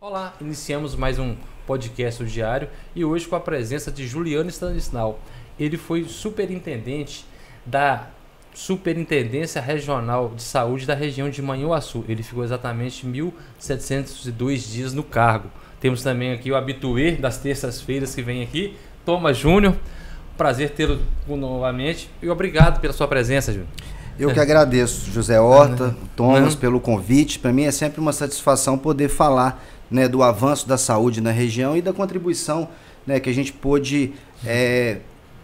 Olá, iniciamos mais um podcast diário e hoje com a presença de Juliano Stanislau. Ele foi superintendente da Superintendência Regional de Saúde da região de Manhuaçu. Ele ficou exatamente 1.702 dias no cargo. Temos também aqui o habituê das terças-feiras que vem aqui, Thomas Júnior. Prazer tê-lo novamente e obrigado pela sua presença, Júnior. Eu que agradeço, José Horta, Thomas, pelo convite. Para mim é sempre uma satisfação poder falar, né, do avanço da saúde na região e da contribuição, né, que a gente pôde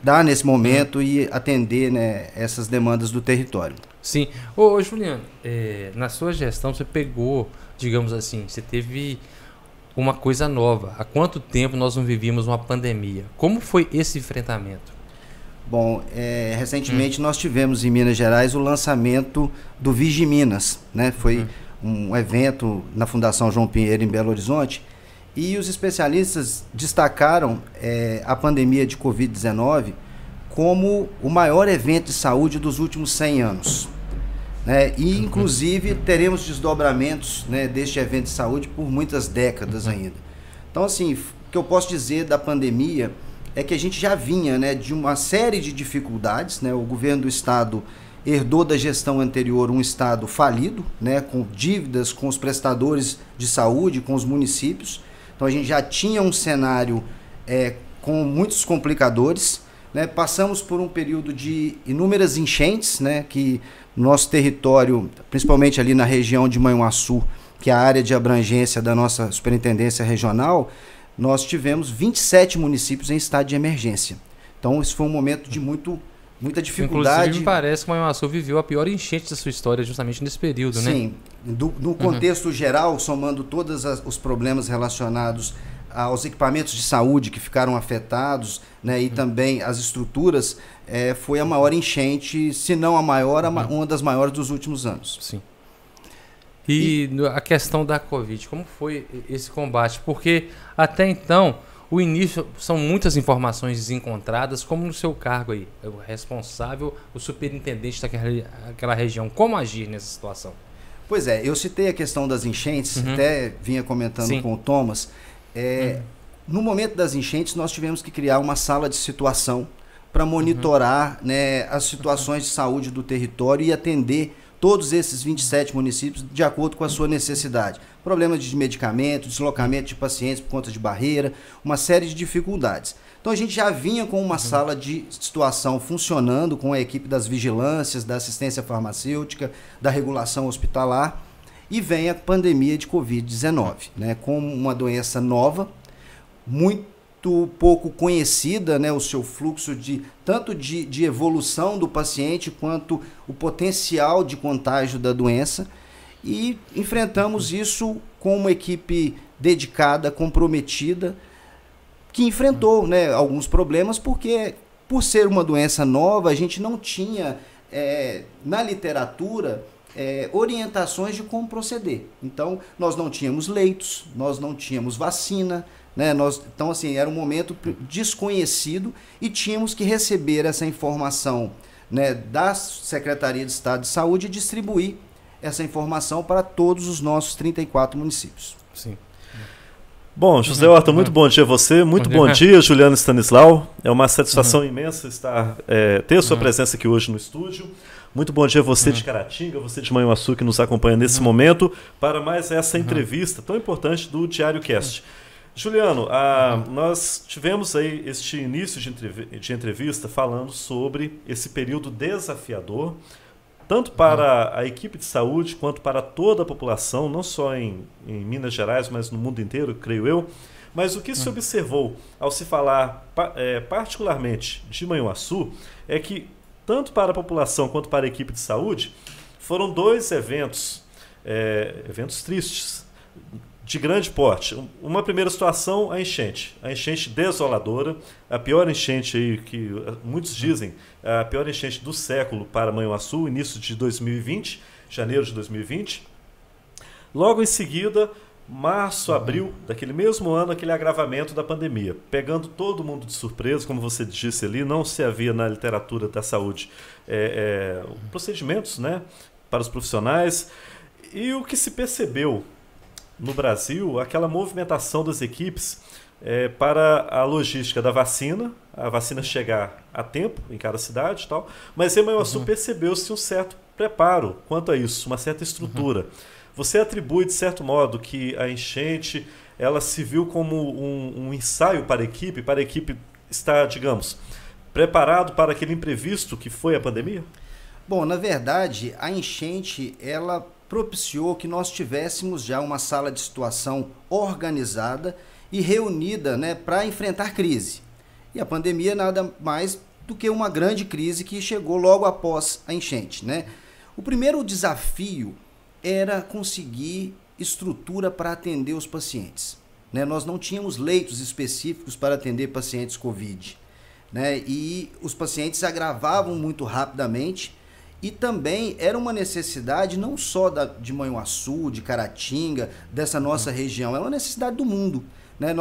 dar nesse momento e atender, né, essas demandas do território. Sim. Ô Juliano, na sua gestão você pegou, digamos assim, você teve uma coisa nova. Há quanto tempo nós não vivíamos uma pandemia? Como foi esse enfrentamento? Bom, recentemente nós tivemos em Minas Gerais o lançamento do Vigi Minas, né? Foi um evento na Fundação João Pinheiro em Belo Horizonte e os especialistas destacaram a pandemia de Covid-19 como o maior evento de saúde dos últimos 100 anos. Né? E, inclusive, teremos desdobramentos, né, deste evento de saúde por muitas décadas ainda. Então, assim, o que eu posso dizer da pandemia é que a gente já vinha, né, de uma série de dificuldades, né? O governo do estado herdou da gestão anterior um estado falido, né, com dívidas com os prestadores de saúde, com os municípios. Então a gente já tinha um cenário com muitos complicadores, né? Passamos por um período de inúmeras enchentes, né, que no nosso território, principalmente ali na região de Manhuaçu, que é a área de abrangência da nossa superintendência regional, nós tivemos 27 municípios em estado de emergência. Então, esse foi um momento de muita dificuldade. Inclusive, me parece que Manhuaçu viveu a pior enchente da sua história justamente nesse período, né? Sim. No contexto geral, somando todos os problemas relacionados aos equipamentos de saúde que ficaram afetados, né, e também as estruturas, foi a maior enchente, se não a maior, uma das maiores dos últimos anos. Sim. E a questão da Covid, como foi esse combate? Porque até então, o início, são muitas informações desencontradas, como no seu cargo aí, o responsável, o superintendente daquela região. Como agir nessa situação? Pois é, eu citei a questão das enchentes, até vinha comentando com o Thomas. No momento das enchentes, nós tivemos que criar uma sala de situação para monitorar, né, as situações de saúde do território e atender todos esses 27 municípios de acordo com a sua necessidade. Problemas de medicamento, deslocamento de pacientes por conta de barreira, uma série de dificuldades. Então a gente já vinha com uma sala de situação funcionando, com a equipe das vigilâncias, da assistência farmacêutica, da regulação hospitalar, e vem a pandemia de Covid-19, né, com uma doença nova, muito pouco conhecida, né, o seu fluxo tanto de evolução do paciente quanto o potencial de contágio da doença, e enfrentamos isso com uma equipe dedicada, comprometida, que enfrentou, né, alguns problemas, porque por ser uma doença nova a gente não tinha na literatura orientações de como proceder. Então nós não tínhamos leitos, nós não tínhamos vacina, né? Então, assim, era um momento desconhecido e tínhamos que receber essa informação, né, da Secretaria de Estado de Saúde e distribuir essa informação para todos os nossos 34 municípios. Sim. Bom, José Horta, muito bom dia a você, muito bom dia, Juliano Stanislau. É uma satisfação imensa ter sua presença aqui hoje no estúdio. Muito bom dia a você de Caratinga, você de Manhuaçu que nos acompanha nesse momento para mais essa entrevista tão importante do Diário Cast. Juliano, nós tivemos aí este início de entrevista falando sobre esse período desafiador, tanto para a equipe de saúde quanto para toda a população, não só em Minas Gerais, mas no mundo inteiro, creio eu. Mas o que se observou ao se falar particularmente de Manhuaçu é que, tanto para a população quanto para a equipe de saúde, foram dois eventos tristes, de grande porte. Uma primeira situação, a enchente desoladora, a pior enchente aí que muitos dizem, a pior enchente do século para Manhuaçu, início de 2020, janeiro de 2020. Logo em seguida, março, abril daquele mesmo ano, aquele agravamento da pandemia, pegando todo mundo de surpresa, como você disse ali, não se havia na literatura da saúde procedimentos, né, para os profissionais. E o que se percebeu no Brasil aquela movimentação das equipes para a logística da vacina, a vacina chegar a tempo em cada cidade e tal, mas em Manhuaçu percebeu-se um certo preparo quanto a isso, uma certa estrutura. Você atribui, de certo modo, que a enchente ela se viu como um ensaio para a equipe estar, digamos, preparado para aquele imprevisto que foi a pandemia? Bom, na verdade, a enchente ela propiciou que nós tivéssemos já uma sala de situação organizada e reunida, né, para enfrentar crise. E a pandemia nada mais do que uma grande crise que chegou logo após a enchente, né? O primeiro desafio era conseguir estrutura para atender os pacientes, né? Nós não tínhamos leitos específicos para atender pacientes COVID, né? E os pacientes agravavam muito rapidamente. E também era uma necessidade não só de Manhuaçu, de Caratinga, dessa nossa região, é uma necessidade do mundo, né?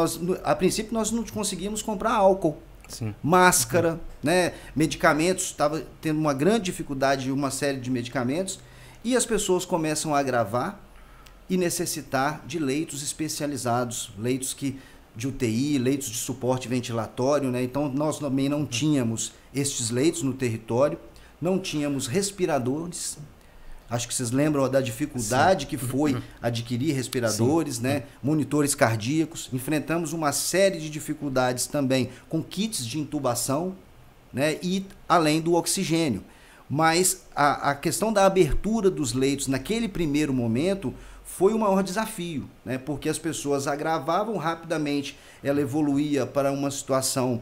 A princípio nós não conseguíamos comprar álcool, sim, máscara, né? Medicamentos, estava tendo uma grande dificuldade em uma série de medicamentos, e as pessoas começam a agravar e necessitar de leitos especializados, leitos de UTI, leitos de suporte ventilatório, né? Então nós também não tínhamos estes leitos no território. Não tínhamos respiradores. Acho que vocês lembram da dificuldade, sim, que foi adquirir respiradores, sim, né? Monitores cardíacos. Enfrentamos uma série de dificuldades também com kits de intubação, né? E além do oxigênio. Mas a questão da abertura dos leitos naquele primeiro momento foi o maior desafio, né? Porque as pessoas agravavam rapidamente, ela evoluía para uma situação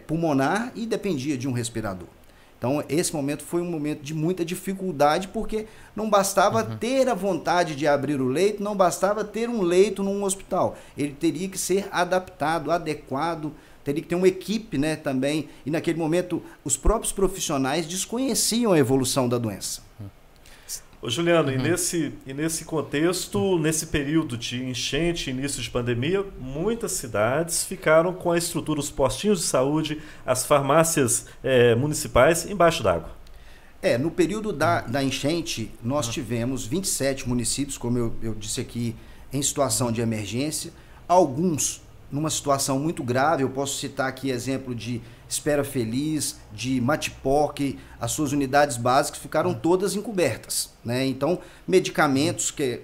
pulmonar e dependia de um respirador. Então, esse momento foi um momento de muita dificuldade, porque não bastava ter a vontade de abrir o leito, não bastava ter um leito num hospital. Ele teria que ser adaptado, adequado, teria que ter uma equipe, né, também. E naquele momento, os próprios profissionais desconheciam a evolução da doença. Ô Juliano, e nesse contexto, nesse período de enchente, início de pandemia, muitas cidades ficaram com a estrutura, os postinhos de saúde, as farmácias municipais embaixo d'água. No período da enchente, nós tivemos 27 municípios, como eu disse aqui, em situação de emergência, alguns numa situação muito grave. Eu posso citar aqui exemplo de Espera Feliz, de Matipoque, as suas unidades básicas ficaram todas encobertas, né? Então, medicamentos que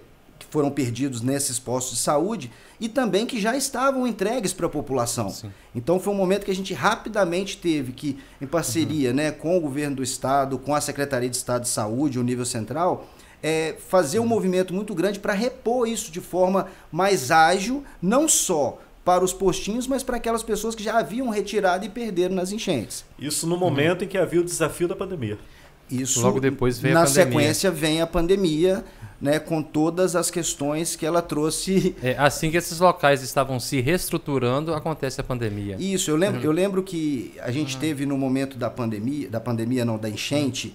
foram perdidos nesses postos de saúde e também que já estavam entregues para a população. Sim. Então, foi um momento que a gente rapidamente teve que, em parceria, né, com o governo do estado, com a Secretaria de Estado de Saúde, o nível central, fazer um movimento muito grande para repor isso de forma mais ágil, não só para os postinhos, mas para aquelas pessoas que já haviam retirado e perderam nas enchentes. Isso no momento em que havia o desafio da pandemia. Isso, logo depois veio a pandemia. Na sequência vem a pandemia, né, com todas as questões que ela trouxe. Assim que esses locais estavam se reestruturando, acontece a pandemia. Isso, eu lembro que a gente teve no momento da enchente,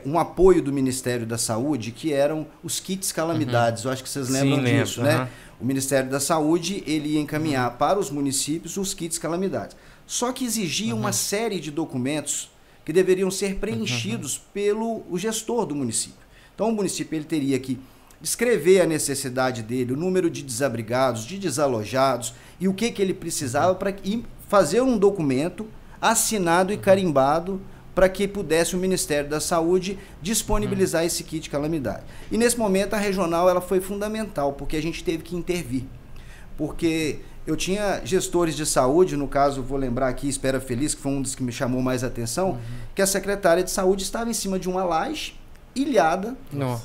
um apoio do Ministério da Saúde, que eram os kits calamidades. Eu acho que vocês lembram disso, né? O Ministério da Saúde ele ia encaminhar para os municípios os kits calamidades. Só que exigia uma série de documentos que deveriam ser preenchidos pelo gestor do município. Então o município ele teria que descrever a necessidade dele, o número de desabrigados, de desalojados e o que ele precisava para fazer um documento assinado e carimbado para que pudesse o Ministério da Saúde disponibilizar esse kit de calamidade. E nesse momento a regional ela foi fundamental, porque a gente teve que intervir. Porque eu tinha gestores de saúde, no caso, vou lembrar aqui, Espera Feliz, que foi um dos que me chamou mais a atenção, que a secretária de saúde estava em cima de uma laje, ilhada,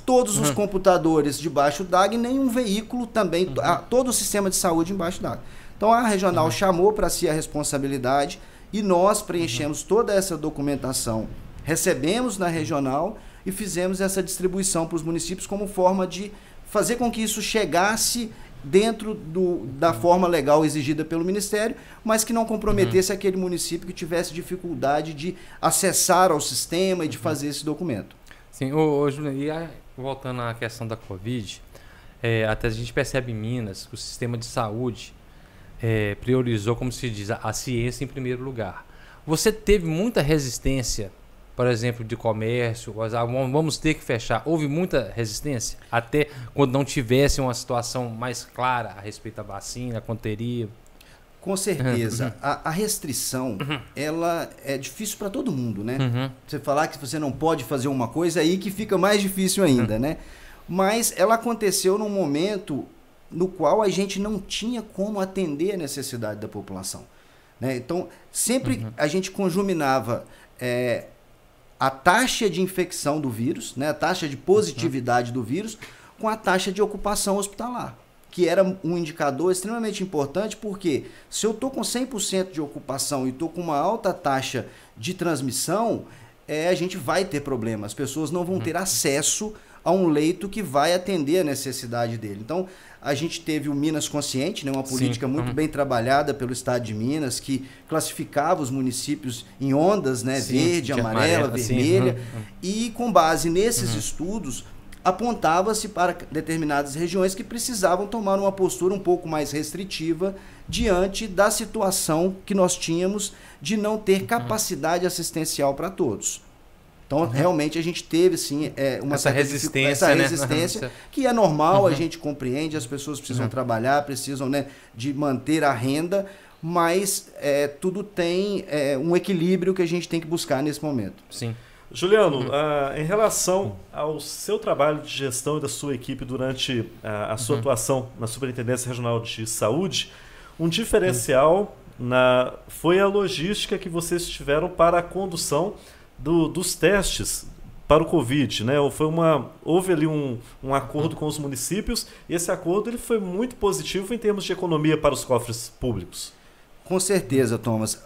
todos os computadores debaixo d'água e nenhum veículo também, todo o sistema de saúde embaixo d'água. Então a regional chamou para si a responsabilidade, e nós preenchemos toda essa documentação, recebemos na regional e fizemos essa distribuição para os municípios como forma de fazer com que isso chegasse dentro da forma legal exigida pelo Ministério, mas que não comprometesse aquele município que tivesse dificuldade de acessar ao sistema e de fazer esse documento. Sim, Juliano, e voltando à questão da Covid, até a gente percebe em Minas que o sistema de saúde priorizou, como se diz, a ciência em primeiro lugar. Você teve muita resistência por exemplo, de comércio, vamos ter que fechar. Houve muita resistência até quando não tivesse uma situação mais clara a respeito da vacina, quando teria? Com certeza. A restrição, ela é difícil para todo mundo, né? Você falar que você não pode fazer uma coisa, aí que fica mais difícil ainda, né? Mas ela aconteceu num momento no qual a gente não tinha como atender a necessidade da população, né? Então, sempre a gente conjuminava a taxa de infecção do vírus, né? A taxa de positividade do vírus, com a taxa de ocupação hospitalar, que era um indicador extremamente importante, porque se eu estou com 100% de ocupação e estou com uma alta taxa de transmissão, a gente vai ter problema. As pessoas não vão ter acesso a um leito que vai atender a necessidade dele. Então, a gente teve o Minas Consciente, né, uma política muito bem trabalhada pelo Estado de Minas, que classificava os municípios em ondas, né, verde, amarela, vermelha, e com base nesses estudos, apontava-se para determinadas regiões que precisavam tomar uma postura um pouco mais restritiva diante da situação que nós tínhamos de não ter capacidade assistencial para todos. Então, realmente, a gente teve, sim, essa resistência, né? Que é normal, a gente compreende, as pessoas precisam trabalhar, precisam, né, de manter a renda, mas tudo tem um equilíbrio que a gente tem que buscar nesse momento. Sim. Juliano, em relação ao seu trabalho de gestão e da sua equipe durante a sua atuação na Superintendência Regional de Saúde, um diferencial foi a logística que vocês tiveram para a condução dos testes para o Covid, né? Houve ali um acordo com os municípios, e esse acordo ele foi muito positivo em termos de economia para os cofres públicos. Com certeza, Thomas.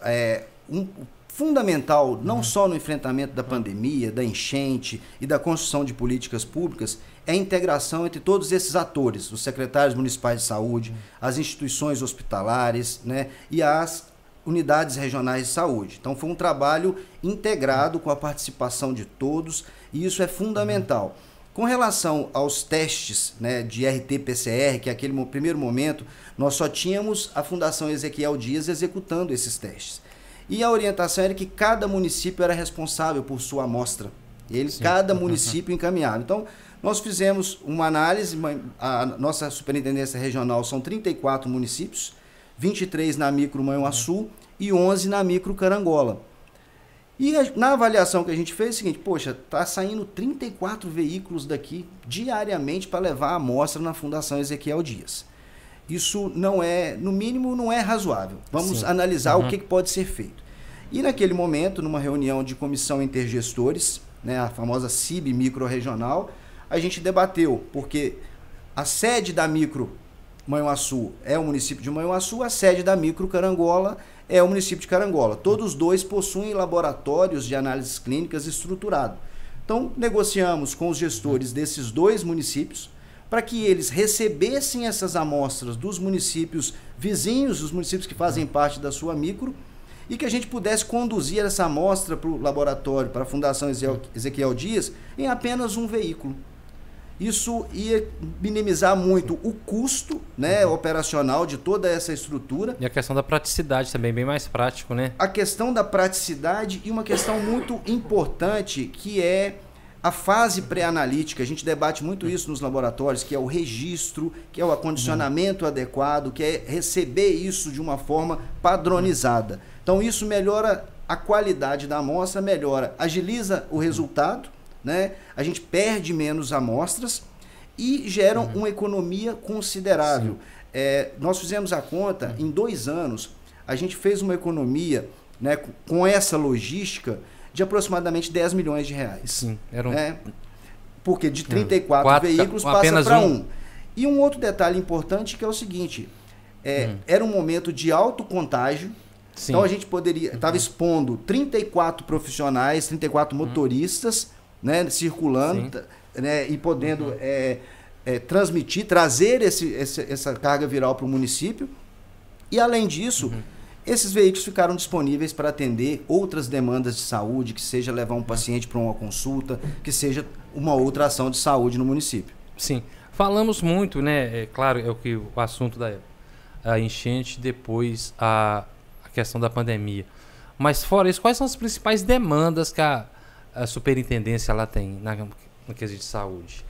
Fundamental, não só no enfrentamento da pandemia, da enchente e da construção de políticas públicas, é a integração entre todos esses atores, os secretários municipais de saúde, as instituições hospitalares, né, e as unidades regionais de saúde. Então, foi um trabalho integrado com a participação de todos, e isso é fundamental. Com relação aos testes, né, de RT-PCR, que aquele primeiro momento nós só tínhamos a Fundação Ezequiel Dias executando esses testes. E a orientação era que cada município era responsável por sua amostra. Cada município encaminhava. Então, nós fizemos uma análise, a nossa superintendência regional são 34 municípios, 23 na micro Manhuaçu e 11 na micro Carangola. E na avaliação que a gente fez é o seguinte: poxa, está saindo 34 veículos daqui diariamente para levar a amostra na Fundação Ezequiel Dias. Isso não é, no mínimo, não é razoável. Vamos analisar o que pode ser feito. E naquele momento, numa reunião de comissão intergestores, né, a famosa CIB micro-regional, a gente debateu, porque a sede da micro Manhuaçu é o município de Manhuaçu, a sede da micro Carangola é o município de Carangola. Todos dois possuem laboratórios de análises clínicas estruturados. Então, negociamos com os gestores desses dois municípios para que eles recebessem essas amostras dos municípios vizinhos, os municípios que fazem parte da sua micro, e que a gente pudesse conduzir essa amostra para o laboratório, para a Fundação Ezequiel Dias, em apenas um veículo. Isso ia minimizar muito o custo, né, operacional de toda essa estrutura. E a questão da praticidade também, bem mais prático, né? A questão da praticidade e uma questão muito importante, que é a fase pré-analítica. A gente debate muito isso nos laboratórios, que é o registro, que é o acondicionamento adequado, que é receber isso de uma forma padronizada. Então, isso melhora a qualidade da amostra, agiliza o resultado, né? A gente perde menos amostras e gera uma economia considerável. Nós fizemos a conta, em 2 anos, a gente fez uma economia, né, com essa logística de aproximadamente 10 milhões de reais. Sim, porque de 34 veículos passa para um. E um outro detalhe importante que é o seguinte, era um momento de alto contágio. Sim. Então a gente estava expondo 34 profissionais, 34 motoristas, né, circulando, né, e podendo trazer essa carga viral para o município. E além disso, esses veículos ficaram disponíveis para atender outras demandas de saúde, que seja levar um paciente para uma consulta, que seja uma outra ação de saúde no município. Sim. Falamos muito, né? Claro, o assunto da enchente, depois a questão da pandemia. Mas fora isso, quais são as principais demandas que a superintendência lá tem no quesito de saúde?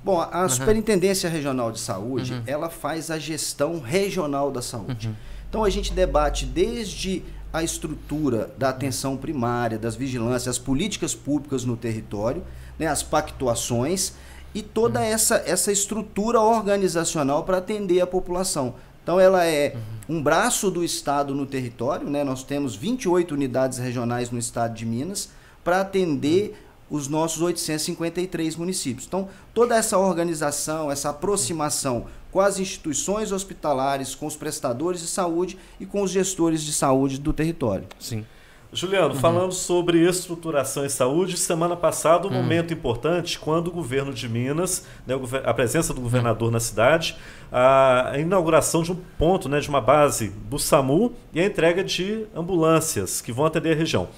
Bom, a Superintendência Regional de Saúde, ela faz a gestão regional da saúde. Então a gente debate desde a estrutura da atenção primária, das vigilâncias, as políticas públicas no território, né, as pactuações e toda essa estrutura organizacional para atender a população. Então ela é um braço do Estado no território, né? Nós temos 28 unidades regionais no estado de Minas para atender os nossos 853 municípios. Então, toda essa organização, essa aproximação com as instituições hospitalares, com os prestadores de saúde e com os gestores de saúde do território. Sim. Juliano, falando sobre estruturação em saúde, semana passada um momento importante quando o governo de Minas, né, a presença do governador na cidade, a inauguração de um ponto, né, de uma base do SAMU e a entrega de ambulâncias que vão atender a região.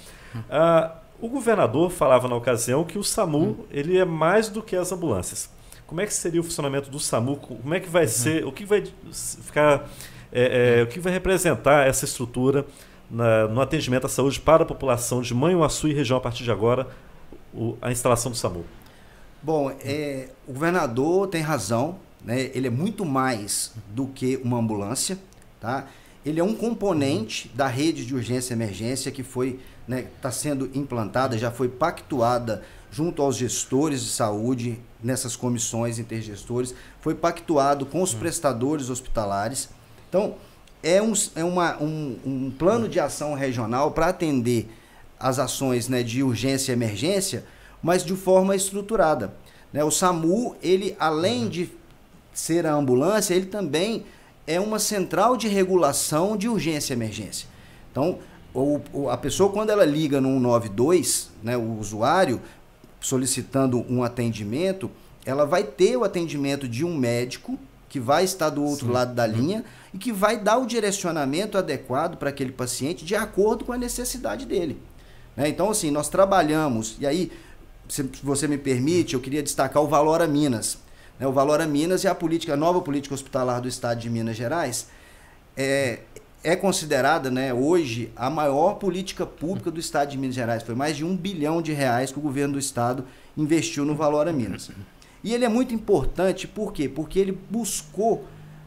O governador falava na ocasião que o SAMU ele é mais do que as ambulâncias. Como é que seria o funcionamento do SAMU? Como é que vai ser? O que vai ficar? O que vai representar essa estrutura no atendimento à saúde para a população de Manhuaçu e região a partir de agora, a instalação do SAMU? Bom, o governador tem razão, né? Ele é muito mais do que uma ambulância, tá? Ele é um componente da rede de urgência e emergência que foi, né, está sendo implantada, já foi pactuada junto aos gestores de saúde, nessas comissões intergestores, foi pactuado com os prestadores hospitalares. Então, é um plano de ação regional para atender as ações, né, de urgência e emergência, mas de forma estruturada, né? O SAMU, ele, além de ser a ambulância, ele também é uma central de regulação de urgência e emergência. Então, a pessoa, quando ela liga no 192, né, o usuário, solicitando um atendimento, ela vai ter o atendimento de um médico que vai estar do outro lado da linha e que vai dar o direcionamento adequado para aquele paciente de acordo com a necessidade dele, né? Então, assim, nós trabalhamos, e aí, se você me permite, eu queria destacar o Valora Minas. O Valora Minas é a nova política hospitalar do estado de Minas Gerais. É considerada, né, hoje a maior política pública do estado de Minas Gerais. Foi mais de R$1 bilhão que o governo do estado investiu no Valora Minas. E ele é muito importante, por quê? Porque ele buscou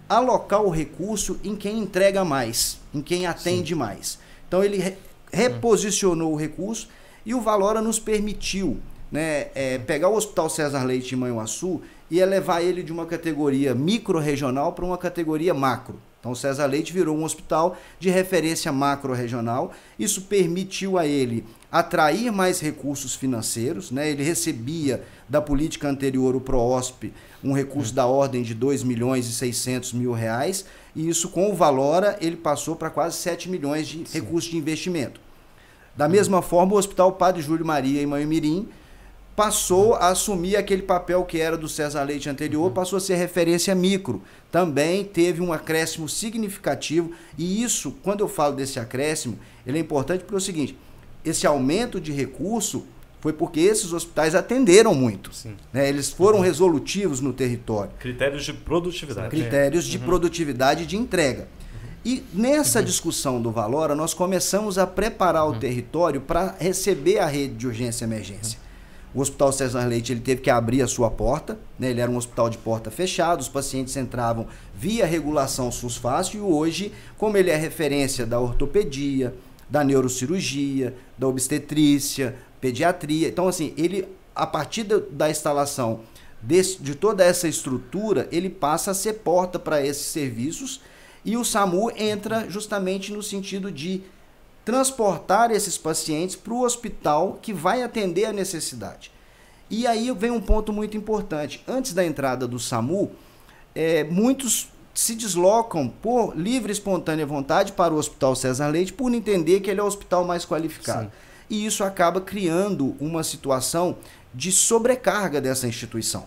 alocar o recurso em quem entrega mais, em quem atende mais. Então ele reposicionou o recurso e o Valora nos permitiu, né, pegar o Hospital César Leite em Manhuaçu e elevar ele de uma categoria micro-regional para uma categoria macro. Então o César Leite virou um hospital de referência macro-regional. Isso permitiu a ele atrair mais recursos financeiros, né? Ele recebia da política anterior, o PROOSP, um recurso da ordem de R$2.600.000, e isso com o Valora ele passou para quase 7 milhões de recursos de investimento. Da mesma forma, o Hospital Padre Júlio Maria em Manhumirim passou a assumir aquele papel que era do César Leite anterior, passou a ser referência micro. Também teve um acréscimo significativo, e isso, quando eu falo desse acréscimo, ele é importante porque é o seguinte: esse aumento de recurso foi porque esses hospitais atenderam muito, né? Eles foram resolutivos no território. Critérios de produtividade. Critérios de produtividade e de entrega. E nessa discussão do Valora, nós começamos a preparar o território para receber a rede de urgência e emergência. O Hospital César Leite ele teve que abrir a sua porta, né? Ele era um hospital de porta fechada, os pacientes entravam via regulação SUS Fácil, e hoje, como ele é referência da ortopedia, da neurocirurgia, da obstetrícia, pediatria, então assim, ele, a partir da instalação de toda essa estrutura, ele passa a ser porta para esses serviços, e o SAMU entra justamente no sentido de transportar esses pacientes para o hospital que vai atender a necessidade. E aí vem um ponto muito importante. Antes da entrada do SAMU, muitos se deslocam por livre e espontânea vontade para o Hospital César Leite por entender que ele é o hospital mais qualificado. Sim. E isso acaba criando uma situação de sobrecarga dessa instituição.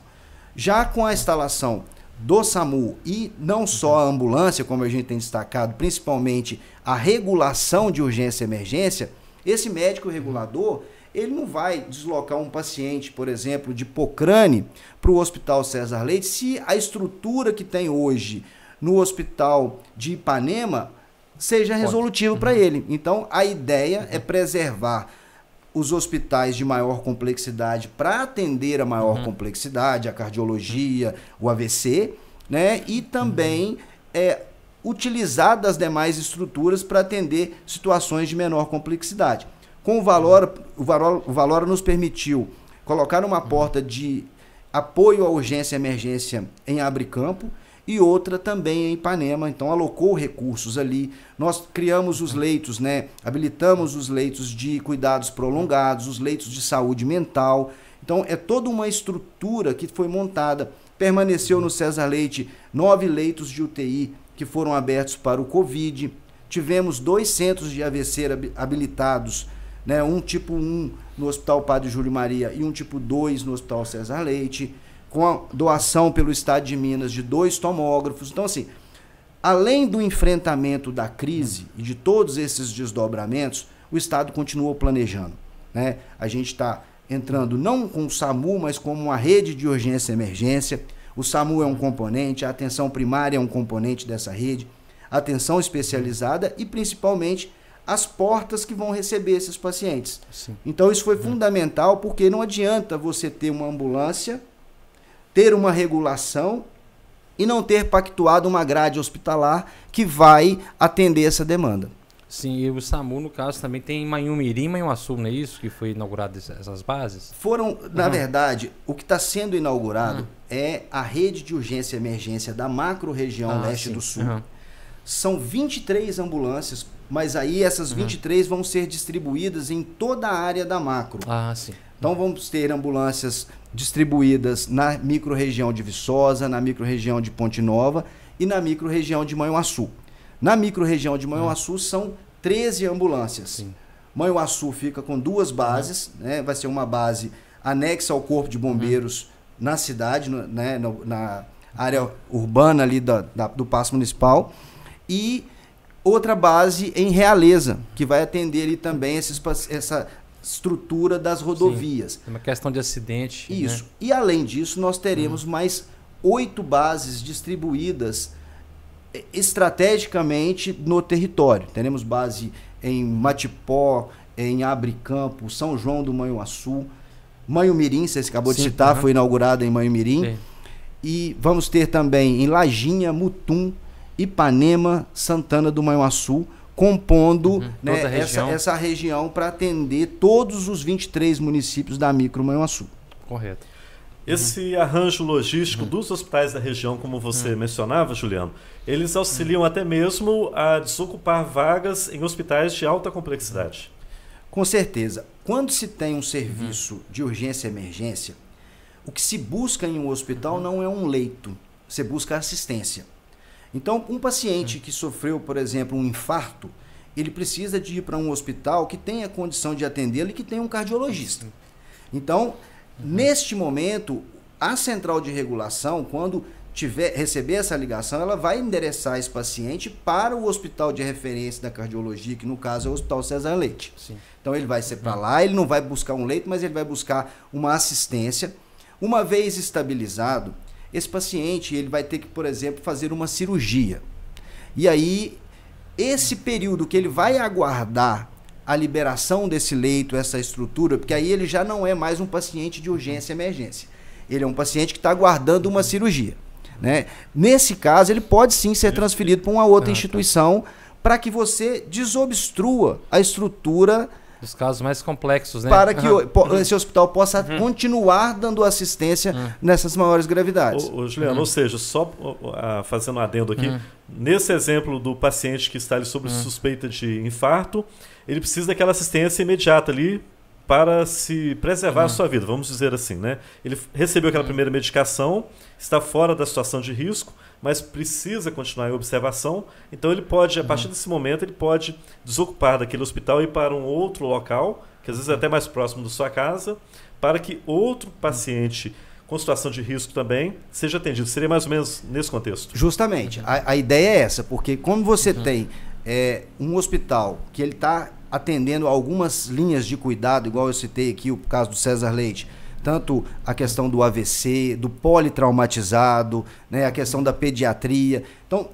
Já com a instalação do SAMU e não só a ambulância, como a gente tem destacado, principalmente a regulação de urgência e emergência, esse médico regulador, ele não vai deslocar um paciente, por exemplo, de Pocrane para o Hospital César Leite se a estrutura que tem hoje no Hospital de Ipanema seja resolutiva para ele. Então, a ideia é preservar os hospitais de maior complexidade para atender a maior complexidade, a cardiologia, o AVC, né? E também utilizar das demais estruturas para atender situações de menor complexidade. Com o Valora nos permitiu colocar uma porta de apoio à urgência e emergência em Abricampo e outra também em Ipanema, então alocou recursos ali. Nós criamos os leitos, né? Habilitamos os leitos de cuidados prolongados, os leitos de saúde mental. Então é toda uma estrutura que foi montada. Permaneceu no César Leite 9 leitos de UTI que foram abertos para o Covid. Tivemos 2 centros de AVC habilitados, né? Um tipo 1 no Hospital Padre Júlio Maria e um tipo 2 no Hospital César Leite, com a doação pelo Estado de Minas de 2 tomógrafos. Então, assim, além do enfrentamento da crise e de todos esses desdobramentos, o Estado continuou planejando, né? A gente está entrando não com o SAMU, mas como uma rede de urgência e emergência. O SAMU é um componente, a atenção primária é um componente dessa rede, a atenção especializada e, principalmente, as portas que vão receber esses pacientes. Sim. Então, isso foi fundamental, porque não adianta você ter uma ambulância, ter uma regulação e não ter pactuado uma grade hospitalar que vai atender essa demanda. Sim, e o SAMU, no caso, também tem em Manhumirim e Manhuaçu, não é isso? Que foi inaugurado essas bases? Foram, na verdade, o que está sendo inaugurado é a rede de urgência e emergência da macro-região leste do sul. São 23 ambulâncias, mas aí essas 23 vão ser distribuídas em toda a área da macro. Sim. Então vamos ter ambulâncias distribuídas na micro-região de Viçosa, na micro-região de Ponte Nova e na micro-região de Manhuaçu. Na micro-região de Manhuaçu são 13 ambulâncias. Sim. Manhuaçu fica com 2 bases, né? Vai ser uma base anexa ao Corpo de Bombeiros na cidade, né? Na área urbana ali do Paço Municipal, e outra base em Realeza, que vai atender ali também essa estrutura das rodovias. Sim. É uma questão de acidente. Isso. Né? E além disso, nós teremos mais 8 bases distribuídas estrategicamente no território. Teremos base em Matipó, em Abricampo, São João do Manhuaçu, Manhumirim, você acabou de citar, foi inaugurada em Manhumirim. Sim. E vamos ter também em Lajinha, Mutum, Ipanema, Santana do Manhuaçu, compondo né, essa região para atender todos os 23 municípios da micro Manhuaçu. Correto. Esse arranjo logístico dos hospitais da região, como você mencionava, Juliano, eles auxiliam até mesmo a desocupar vagas em hospitais de alta complexidade. Com certeza. Quando se tem um serviço de urgência e emergência, o que se busca em um hospital não é um leito, você busca assistência. Então, um paciente que sofreu, por exemplo, um infarto, ele precisa de ir para um hospital que tenha condição de atendê-lo e que tenha um cardiologista. Então, neste momento, a central de regulação, quando receber essa ligação, ela vai endereçar esse paciente para o hospital de referência da cardiologia, que no caso é o Hospital César Leite. Sim. Então ele vai ser para lá, ele não vai buscar um leito, mas ele vai buscar uma assistência. Uma vez estabilizado, esse paciente ele vai ter que, por exemplo, fazer uma cirurgia. E aí, esse período que ele vai aguardar a liberação desse leito, essa estrutura, porque aí ele já não é mais um paciente de urgência e emergência. Ele é um paciente que está aguardando uma cirurgia. Né? Nesse caso, ele pode sim ser transferido para uma outra instituição para que você desobstrua a estrutura dos casos mais complexos, né? Para que esse hospital possa continuar dando assistência nessas maiores gravidades. Juliano, ou seja, só fazendo um adendo aqui, nesse exemplo do paciente que está ali sob suspeita de infarto, ele precisa daquela assistência imediata ali para se preservar a sua vida, vamos dizer assim, né? Ele recebeu aquela primeira medicação, está fora da situação de risco, mas precisa continuar em observação, então ele pode, a partir desse momento, ele pode desocupar daquele hospital e ir para um outro local, que às vezes é até mais próximo da sua casa, para que outro paciente com situação de risco também seja atendido. Seria mais ou menos nesse contexto? Justamente. A ideia é essa, porque como você tem um hospital que ele está atendendo algumas linhas de cuidado, igual eu citei aqui o caso do César Leite, tanto a questão do AVC, do politraumatizado, né, a questão da pediatria. Então,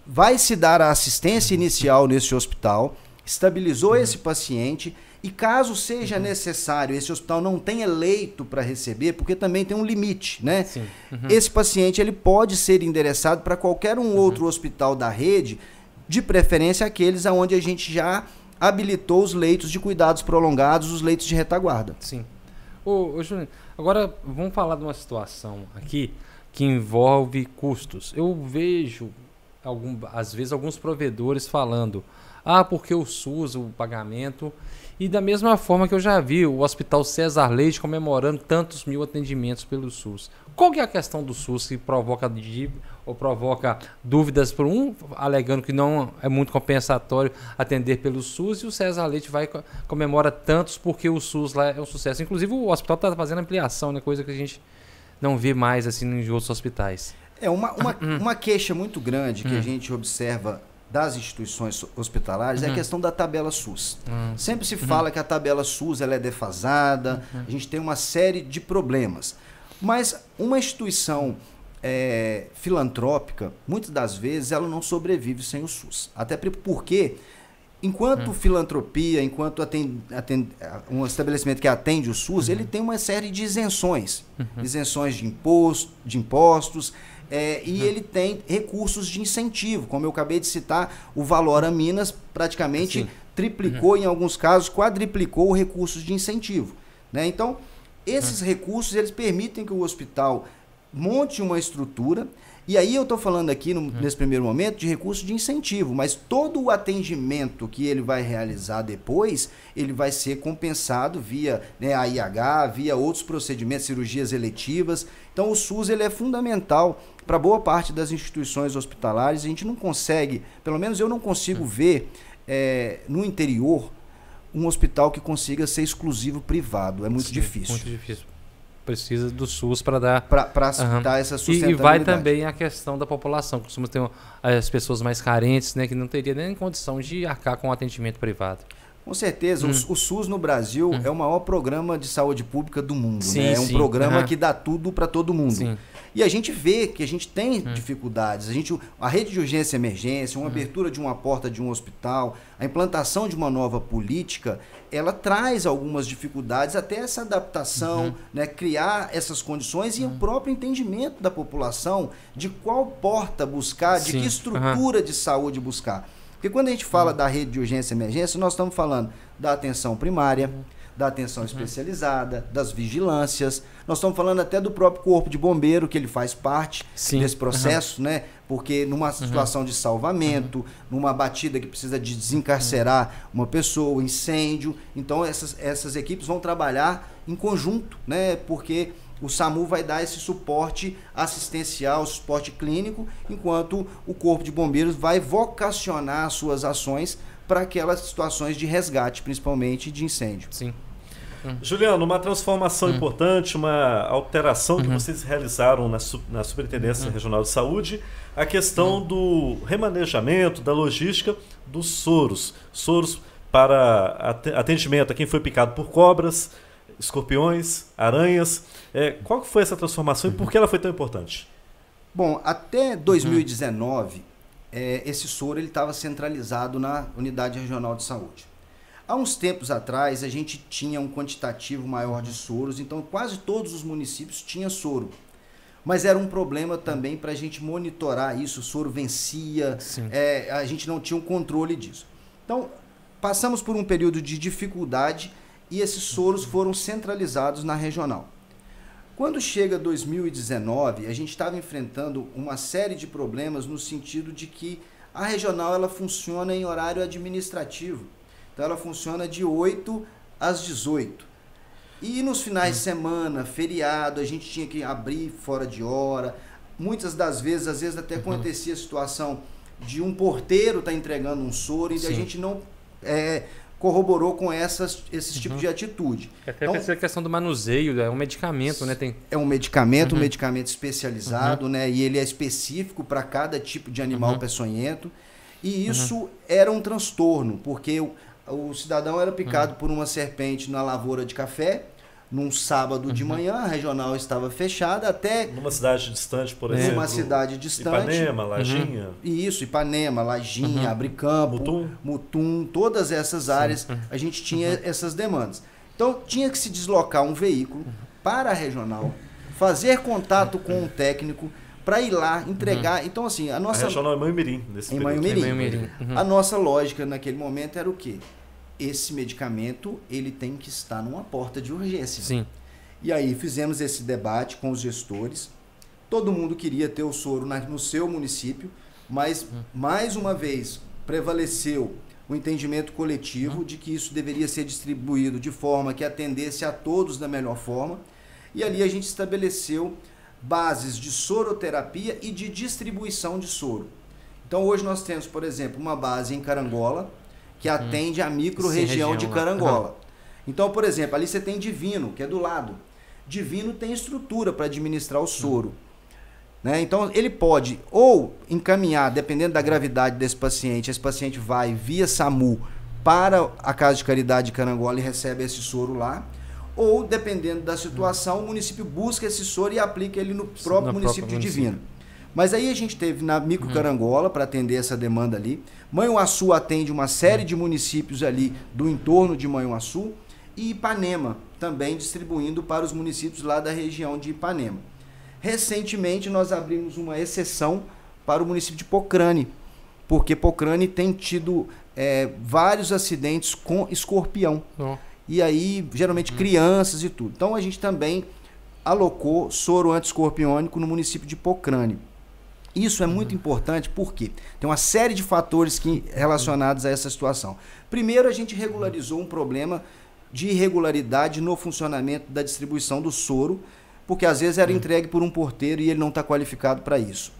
vai se dar a assistência inicial nesse hospital, estabilizou esse paciente E caso seja necessário, esse hospital não tenha leito para receber, porque também tem um limite, né? Sim. Esse paciente ele pode ser endereçado para qualquer outro hospital da rede, de preferência aqueles onde a gente já habilitou os leitos de cuidados prolongados, os leitos de retaguarda. Sim. Ô Juliano, agora vamos falar de uma situação aqui que envolve custos. Eu vejo, às vezes, alguns provedores falando, porque o SUS, o pagamento... E da mesma forma que eu já vi o Hospital César Leite comemorando tantos mil atendimentos pelo SUS. Qual que é a questão do SUS que provoca dúvidas por alegando que não é muito compensatório atender pelo SUS, e o César Leite comemora tantos porque o SUS lá é um sucesso. Inclusive o hospital está fazendo ampliação, né, coisa que a gente não vê mais assim em outros hospitais. É uma queixa muito grande que a gente observa das instituições hospitalares é a questão da tabela SUS. Sempre se fala que a tabela SUS ela é defasada, a gente tem uma série de problemas. Mas uma instituição filantrópica, muitas das vezes, ela não sobrevive sem o SUS. Até porque, enquanto filantropia, enquanto um estabelecimento que atende o SUS, ele tem uma série de isenções. Isenções de impostos, e ele tem recursos de incentivo, como eu acabei de citar, o Valora Minas praticamente triplicou, em alguns casos quadriplicou recursos de incentivo, né? Então, esses recursos eles permitem que o hospital monte uma estrutura, e aí eu estou falando aqui nesse primeiro momento de recurso de incentivo, mas todo o atendimento que ele vai realizar depois, ele vai ser compensado via a IH, via outros procedimentos, cirurgias eletivas. Então o SUS ele é fundamental para boa parte das instituições hospitalares. A gente não consegue, pelo menos eu não consigo ver no interior um hospital que consiga ser exclusivo privado. É muito difícil. Muito difícil. Precisa do SUS para dar dar essa sustentabilidade. E vai também a questão da população. Costuma ter as pessoas mais carentes, né, que não teria nem condição de arcar com o atendimento privado. Com certeza, o SUS no Brasil é o maior programa de saúde pública do mundo. Né? É um programa que dá tudo para todo mundo. Sim. E a gente vê que a gente tem dificuldades. A rede de urgência e emergência, uma abertura de uma porta de um hospital, a implantação de uma nova política, ela traz algumas dificuldades, até essa adaptação, né, criar essas condições e o próprio entendimento da população de qual porta buscar, de que estrutura de saúde buscar. Porque quando a gente fala da rede de urgência e emergência, nós estamos falando da atenção primária, da atenção especializada, das vigilâncias. Nós estamos falando até do próprio corpo de bombeiro, que ele faz parte desse processo, né? Porque numa situação de salvamento, numa batida que precisa de desencarcerar uma pessoa, incêndio, então essas equipes vão trabalhar em conjunto, né? Porque o SAMU vai dar esse suporte assistencial, suporte clínico, enquanto o corpo de bombeiros vai vocacionar suas ações para aquelas situações de resgate, principalmente de incêndio. Sim. Juliano, uma transformação importante, uma alteração que vocês realizaram na Superintendência Regional de Saúde, a questão do remanejamento, da logística dos soros. Soros para atendimento a quem foi picado por cobras, escorpiões, aranhas. Qual foi essa transformação e por que ela foi tão importante? Bom, até 2019, esse soro estava centralizado na Unidade Regional de Saúde. Há uns tempos atrás, a gente tinha um quantitativo maior de soros, então quase todos os municípios tinham soro. Mas era um problema também para a gente monitorar isso, o soro vencia, a gente não tinha um controle disso. Então, passamos por um período de dificuldade e esses soros foram centralizados na regional. Quando chega 2019, a gente estava enfrentando uma série de problemas no sentido de que a regional ela funciona em horário administrativo. Então ela funciona de 8 às 18. E nos finais de semana, feriado, a gente tinha que abrir fora de hora. Muitas das vezes, às vezes até acontecia a situação de um porteiro estar entregando um soro e a gente não corroborou com esses tipos de atitude. Até então, a questão do manuseio, é um medicamento, né? É um medicamento especializado, né? E ele é específico para cada tipo de animal peçonhento. E isso era um transtorno, porque o cidadão era picado por uma serpente na lavoura de café, num sábado de manhã, a regional estava fechada até... Numa cidade distante, por exemplo. Numa cidade distante. Ipanema, Lajinha. Isso, Ipanema, Lajinha, Abricampo, Mutum, todas essas áreas, a gente tinha essas demandas. Então, tinha que se deslocar um veículo para a regional, fazer contato com um técnico para ir lá entregar. Então, assim, a nossa... A regional é Manhumirim, nesse período. Manhumirim. A nossa lógica naquele momento era o quê? Esse medicamento, ele tem que estar numa porta de urgência. Sim. E aí fizemos esse debate com os gestores. Todo mundo queria ter o soro no seu município, mas, mais uma vez, prevaleceu o entendimento coletivo de que isso deveria ser distribuído de forma que atendesse a todos da melhor forma. E ali a gente estabeleceu bases de soroterapia e de distribuição de soro. Então, hoje nós temos, por exemplo, uma base em Carangola, que atende a micro-região de Carangola. Então, por exemplo, ali você tem Divino, que é do lado. Divino tem estrutura para administrar o soro. Né? Então, ele pode ou encaminhar, dependendo da gravidade desse paciente, esse paciente vai via SAMU para a Casa de Caridade de Carangola e recebe esse soro lá, ou, dependendo da situação, o município busca esse soro e aplica ele no próprio município de Divino. Mas aí a gente teve na Micro Carangola para atender essa demanda ali. Manhuaçu atende uma série de municípios ali do entorno de Manhuaçu e Ipanema também distribuindo para os municípios lá da região de Ipanema. Recentemente nós abrimos uma exceção para o município de Pocrane, porque Pocrane tem tido vários acidentes com escorpião. E aí, geralmente, crianças e tudo. Então a gente também alocou soro anti-escorpiônico no município de Pocrane. Isso é muito importante porque tem uma série de fatores relacionados a essa situação. Primeiro, a gente regularizou um problema de irregularidade no funcionamento da distribuição do soro, porque às vezes era entregue por um porteiro e ele não está qualificado para isso.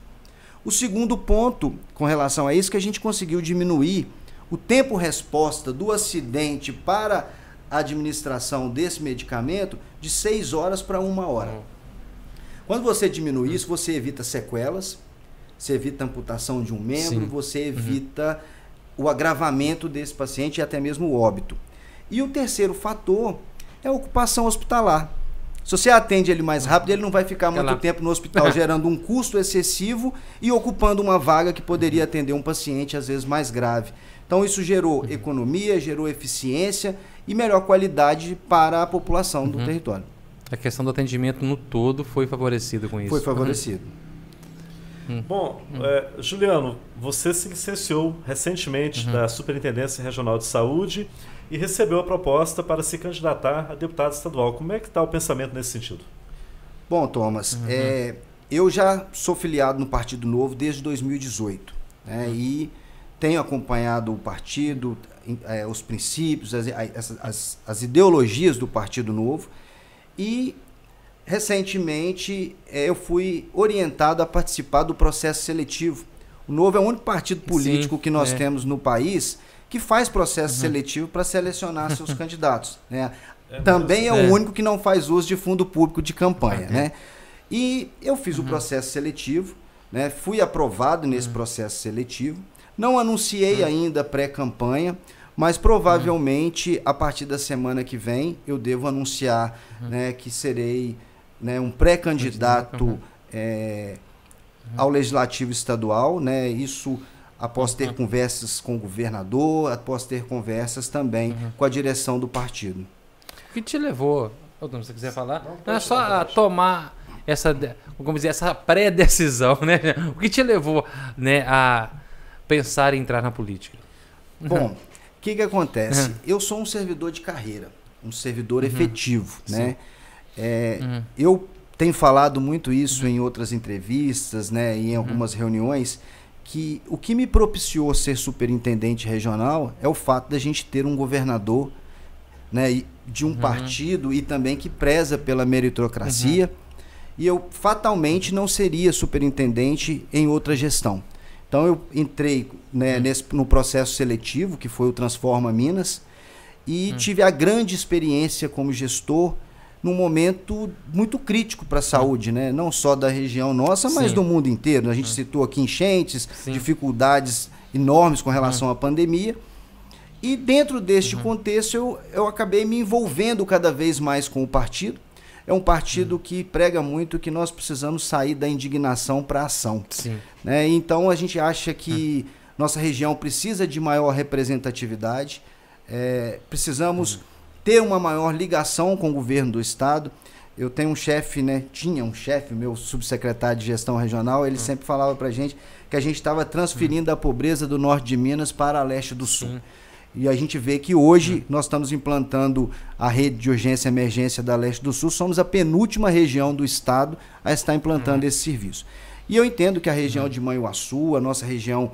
O segundo ponto, com relação a isso, que a gente conseguiu diminuir o tempo-resposta do acidente para a administração desse medicamento de 6 horas para 1 hora. Quando você diminui isso, você evita sequelas, você evita amputação de um membro, você evita o agravamento desse paciente e até mesmo o óbito. E o terceiro fator é a ocupação hospitalar. Se você atende ele mais rápido, ele não vai ficar muito tempo no hospital gerando um custo excessivo e ocupando uma vaga que poderia atender um paciente às vezes mais grave. Então isso gerou economia, gerou eficiência e melhor qualidade para a população do território. A questão do atendimento no todo foi favorecida com isso. Foi favorecido. Bom, Juliano, você se licenciou recentemente da Superintendência Regional de Saúde e recebeu a proposta para se candidatar a deputado estadual. Como é que está o pensamento nesse sentido? Bom, Thomas, eu já sou filiado no Partido Novo desde 2018, né, e tenho acompanhado o partido, os princípios, as ideologias do Partido Novo, e recentemente eu fui orientado a participar do processo seletivo. O Novo é o único partido político que nós temos no país que faz processo seletivo para selecionar seus candidatos. Né? Também é o único que não faz uso de fundo público de campanha. Né? E eu fiz o processo seletivo, né? Fui aprovado nesse processo seletivo, não anunciei ainda pré-campanha, mas provavelmente a partir da semana que vem eu devo anunciar, né, que serei, né, um pré-candidato ao Legislativo Estadual, né, isso após ter conversas com o governador, após ter conversas também com a direção do partido. O que te levou, se você quiser falar, não é só a tomar essa, como dizer, essa pré-decisão, né? O que te levou, né, a pensar em entrar na política? Bom, o que acontece? Eu sou um servidor de carreira, um servidor efetivo, né? Eu tenho falado muito isso em outras entrevistas, né, e em algumas reuniões, que o que me propiciou ser superintendente regional é o fato da gente ter um governador, né, de um partido e também que preza pela meritocracia, e eu fatalmente não seria superintendente em outra gestão. Então eu entrei, né, no processo seletivo, que foi o Transforma Minas, e tive a grande experiência como gestor num momento muito crítico para a saúde, né? Não só da região nossa, mas do mundo inteiro. A gente citou aqui enchentes, dificuldades enormes com relação à pandemia. E dentro deste contexto eu acabei me envolvendo cada vez mais com o partido. É um partido que prega muito que nós precisamos sair da indignação para a ação. Sim. Né? Então a gente acha que nossa região precisa de maior representatividade, precisamos ter uma maior ligação com o governo do estado. Eu tenho um chefe, né? Tinha um chefe, meu subsecretário de gestão regional, ele sempre falava para a gente que a gente estava transferindo a pobreza do norte de Minas para a leste do sul. Sim. E a gente vê que hoje nós estamos implantando a rede de urgência e emergência da leste do sul, somos a penúltima região do estado a estar implantando esse serviço. E eu entendo que a região de Manhuaçu, a nossa região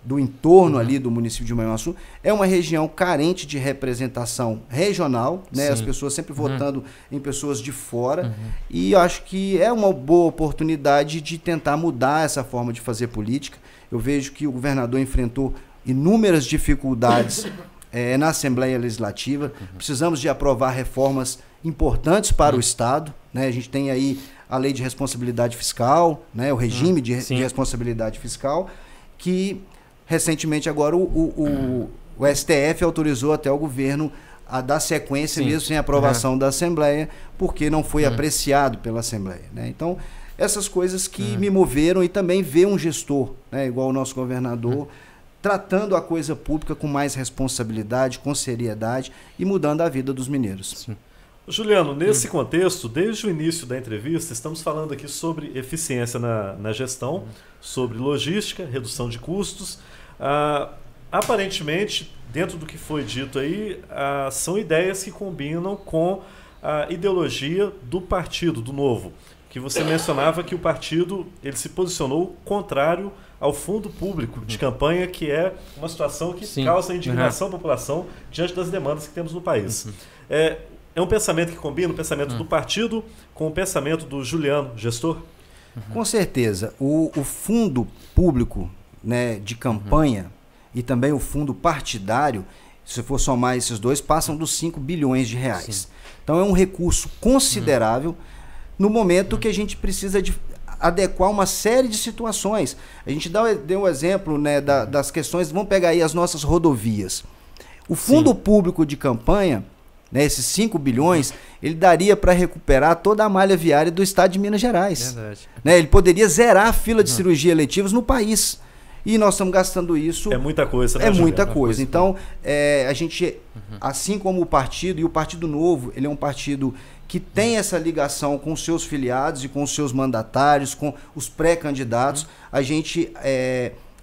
do entorno ali do município de Manhuaçu, é uma região carente de representação regional, né? As pessoas sempre votando em pessoas de fora, e eu acho que é uma boa oportunidade de tentar mudar essa forma de fazer política. Eu vejo que o governador enfrentou inúmeras dificuldades na Assembleia Legislativa. Precisamos de aprovar reformas importantes para o Estado, né? A gente tem aí a Lei de Responsabilidade Fiscal, né? O regime de responsabilidade fiscal, que recentemente agora o STF autorizou até o governo a dar sequência mesmo sem aprovação da Assembleia, porque não foi apreciado pela Assembleia, né? Então, essas coisas que me moveram, e também ver um gestor, né, igual o nosso governador, tratando a coisa pública com mais responsabilidade, com seriedade e mudando a vida dos mineiros. Sim. Juliano, nesse contexto, desde o início da entrevista, estamos falando aqui sobre eficiência na gestão, sobre logística, redução de custos. Aparentemente, dentro do que foi dito aí, são ideias que combinam com a ideologia do partido, do Novo, que você mencionava que o partido ele se posicionou contrário ao fundo público de campanha, que é uma situação que causa indignação à população diante das demandas que temos no país. É um pensamento que combina o pensamento do partido com o pensamento do Juliano, gestor? Com certeza. O fundo público, né, de campanha e também o fundo partidário, se for somar esses dois, passam dos 5 bilhões de reais. Então é um recurso considerável no momento que a gente precisa de adequar uma série de situações. A gente deu um exemplo, né, das questões, vamos pegar aí as nossas rodovias. O fundo público de campanha, né, esses 5 bilhões, ele daria para recuperar toda a malha viária do estado de Minas Gerais. Verdade. Né, ele poderia zerar a fila de cirurgia eletivas no país. E nós estamos gastando isso... É muita coisa, né, É muita coisa. Então, a gente, assim como o partido, e o Partido Novo, ele é um partido que tem essa ligação com os seus filiados e com os seus mandatários, com os pré-candidatos. A gente,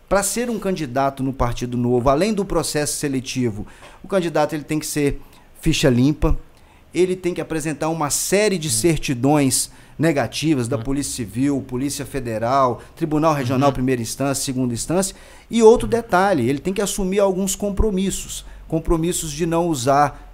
para ser um candidato no Partido Novo, além do processo seletivo, o candidato ele tem que ser ficha limpa, ele tem que apresentar uma série de certidões negativas da Polícia Civil, Polícia Federal, Tribunal Regional, primeira instância, segunda instância. E outro detalhe, ele tem que assumir alguns compromissos de não usar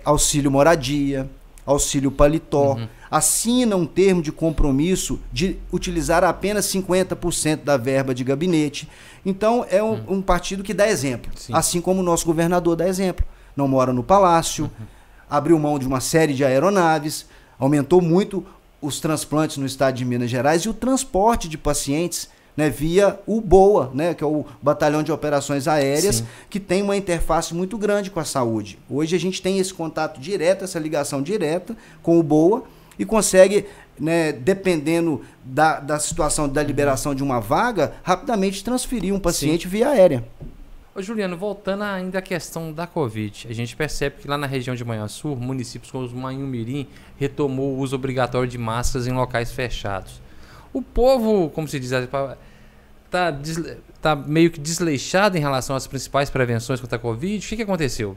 auxílio moradia, auxílio paletó, assina um termo de compromisso de utilizar apenas 50% da verba de gabinete. Então é um partido que dá exemplo, assim como o nosso governador dá exemplo. Não mora no palácio, abriu mão de uma série de aeronaves, aumentou muito os transplantes no estado de Minas Gerais e o transporte de pacientes, né, via o BOA, né, que é o Batalhão de Operações Aéreas, que tem uma interface muito grande com a saúde. Hoje a gente tem esse contato direto, essa ligação direta com o BOA e consegue, né, dependendo da situação da liberação de uma vaga, rapidamente transferir um paciente via aérea. Ô Juliano, voltando ainda à questão da Covid, a gente percebe que lá na região de Manhuaçu, municípios como os Manhumirim retomou o uso obrigatório de máscaras em locais fechados. O povo, como se diz, tá meio que desleixado em relação às principais prevenções contra a Covid. O que aconteceu?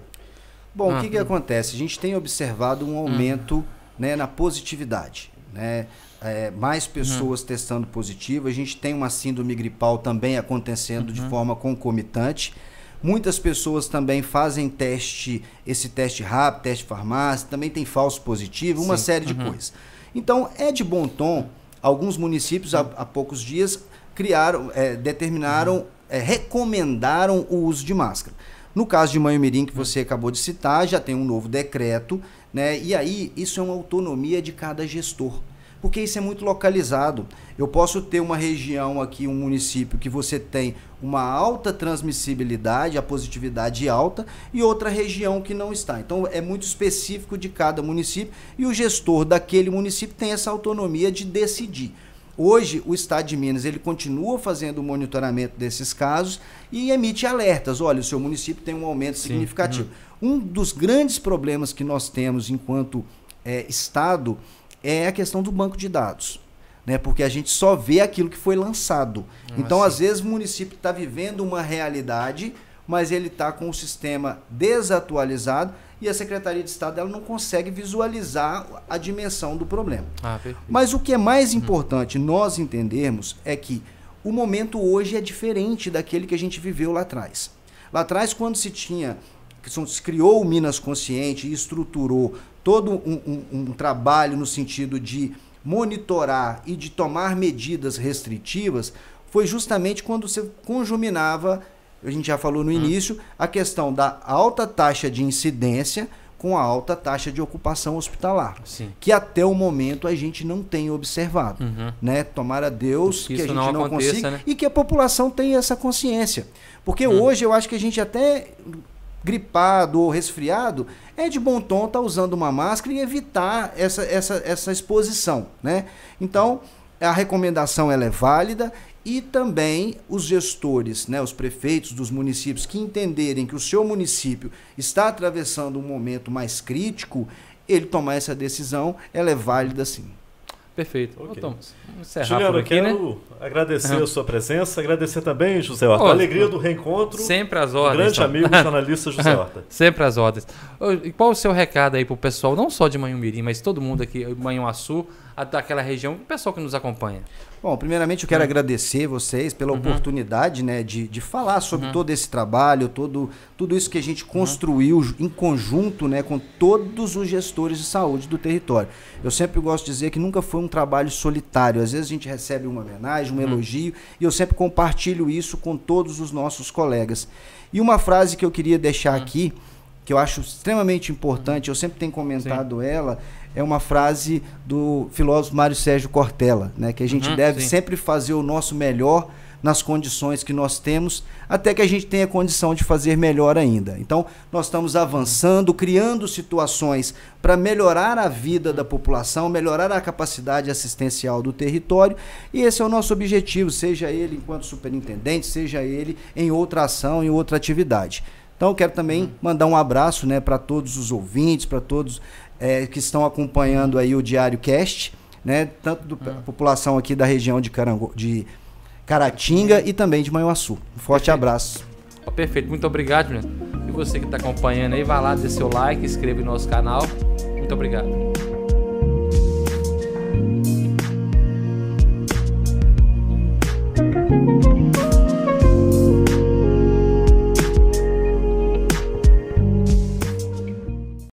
Bom, o que acontece? A gente tem observado um aumento, né, na positividade, né? Mais pessoas testando positivo. A gente tem uma síndrome gripal também acontecendo de forma concomitante. Muitas pessoas também fazem esse teste rápido, teste farmácia, também tem falso positivo, uma série de coisas. Então, é de bom tom, alguns municípios há poucos dias recomendaram o uso de máscara. No caso de Manhumirim, que você acabou de citar, já tem um novo decreto, né? E aí isso é uma autonomia de cada gestor. porque isso é muito localizado. Eu posso ter uma região aqui, um município que você tem uma alta transmissibilidade, a positividade alta, e outra região que não está. Então é muito específico de cada município e o gestor daquele município tem essa autonomia de decidir. Hoje, o Estado de Minas ele continua fazendo o monitoramento desses casos e emite alertas. Olha, o seu município tem um aumento significativo. Um dos grandes problemas que nós temos enquanto Estado é a questão do banco de dados, né? Porque a gente só vê aquilo que foi lançado. Então, às vezes, o município está vivendo uma realidade, mas ele está com o sistema desatualizado e a Secretaria de Estado ela não consegue visualizar a dimensão do problema. Mas o que é mais importante nós entendermos é que o momento hoje é diferente daquele que a gente viveu lá atrás. Lá atrás, quando se criou o Minas Consciente e estruturou todo um trabalho no sentido de monitorar e de tomar medidas restritivas, foi justamente quando você conjuminava, a gente já falou no início, a questão da alta taxa de incidência com a alta taxa de ocupação hospitalar, que até o momento a gente não tem observado. Né? Tomara a Deus que a gente não consiga, né? E que a população tenha essa consciência. Porque hoje eu acho que a gente até gripado ou resfriado, é de bom tom estar usando uma máscara e evitar essa exposição, né? Então, a recomendação ela é válida e também os gestores, né, os prefeitos dos municípios que entenderem que o seu município está atravessando um momento mais crítico, ele tomar essa decisão, ela é válida sim. Perfeito. Okay. Vamos encerrar Juliano, por aqui, eu quero agradecer a sua presença, agradecer também, José Horta, a alegria do reencontro. Sempre às ordens. Grande amigo, jornalista José Horta. Sempre às ordens. E qual o seu recado aí pro pessoal, não só de Manhumirim, mas todo mundo aqui, Manhuaçu, daquela região, o pessoal que nos acompanha? Bom, primeiramente eu quero agradecer vocês pela oportunidade, né, de falar sobre todo esse trabalho, tudo isso que a gente construiu em conjunto, né, com todos os gestores de saúde do território. Eu sempre gosto de dizer que nunca foi um trabalho solitário. Às vezes a gente recebe uma homenagem, um elogio, e eu sempre compartilho isso com todos os nossos colegas. E uma frase que eu queria deixar aqui, que eu acho extremamente importante, eu sempre tenho comentado ela, é uma frase do filósofo Mário Sérgio Cortella, né, que a gente deve sempre fazer o nosso melhor nas condições que nós temos, até que a gente tenha condição de fazer melhor ainda. Então, nós estamos avançando, criando situações para melhorar a vida da população, melhorar a capacidade assistencial do território, e esse é o nosso objetivo, seja ele enquanto superintendente, seja ele em outra ação, em outra atividade. Então, eu quero também mandar um abraço, né, para todos os ouvintes, para todos que estão acompanhando aí o Diário Cast, né, tanto da população aqui da região de Caratinga e também de Manhuaçu. Um forte abraço. Perfeito, muito obrigado, Juliano. E você que está acompanhando aí, vai lá, dê seu like, inscreva no nosso canal. Muito obrigado.